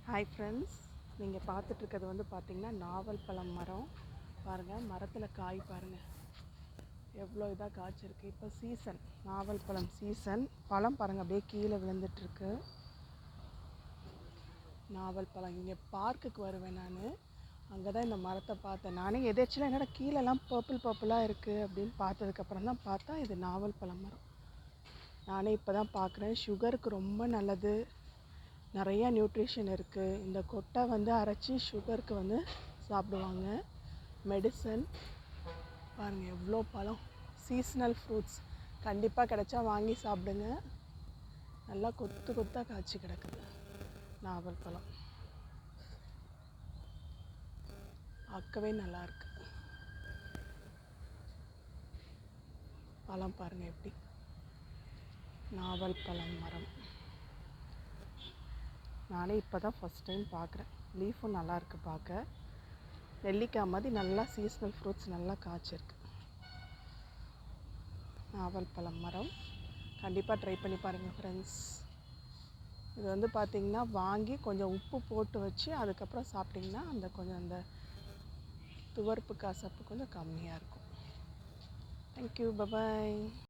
Hi friends, நீங்கள் பார்த்துட்ருக்கிறது வந்து பார்த்திங்கன்னா நாவல் பழம் மரம். பாருங்கள், மரத்தில் காய் பாருங்கள் எவ்வளோ இதாக காய்ச்சிருக்கு. இப்போ சீசன், நாவல் பழம் சீசன். பழம் பாருங்கள் அப்படியே கீழே விழுந்துட்டுருக்கு. நாவல் பழம் இங்கே பார்க்குக்கு வருவேன் நான், அங்கே தான் இந்த மரத்தை பார்த்தேன். நானே எதாச்சும் என்னோட கீழெல்லாம் பர்பிளாக இருக்குது அப்படின்னு பார்த்ததுக்கப்புறம் தான் பார்த்தா இது நாவல் பழம் மரம். நானே இப்போ தான் பார்க்குறேன். சுகருக்கு ரொம்ப நல்லது, நிறையா நியூட்ரிஷன் இருக்குது. இந்த கொட்டை வந்து அரைச்சி சுகருக்கு வந்து சாப்பிடுவாங்க, மெடிசன். பாருங்கள் எவ்வளோ பழம், சீசனல் ஃப்ரூட்ஸ். கண்டிப்பாக கிடைச்சா வாங்கி சாப்பிடுங்க. நல்லா கொத்து கொத்தாக காய்ச்சி கிடக்குது நாவல் பழம், பார்க்கவே நல்லாயிருக்கு. பழம் பாருங்கள் எப்படி, நாவல் பழம் மரம். நானே இப்போ தான் ஃபஸ்ட் டைம் பார்க்குறேன். லீஃபும் நல்லாயிருக்கு பார்க்க. நெல்லிக்காய் மாதிரி நல்லா சீசனல் ஃப்ரூட்ஸ் நல்லா காய்ச்சிருக்கு. நாவல் பழம் மரம் கண்டிப்பாக ட்ரை பண்ணி பாருங்கள் ஃப்ரெண்ட்ஸ். இது வந்து பார்த்திங்கன்னா வாங்கி கொஞ்சம் உப்பு போட்டு வச்சு அதுக்கப்புறம் சாப்பிட்டிங்கன்னா அந்த கொஞ்சம் அந்த துவர்ப்பு கசப்பு கொஞ்சம் கம்மியாக இருக்கும். Thank you, bye bye.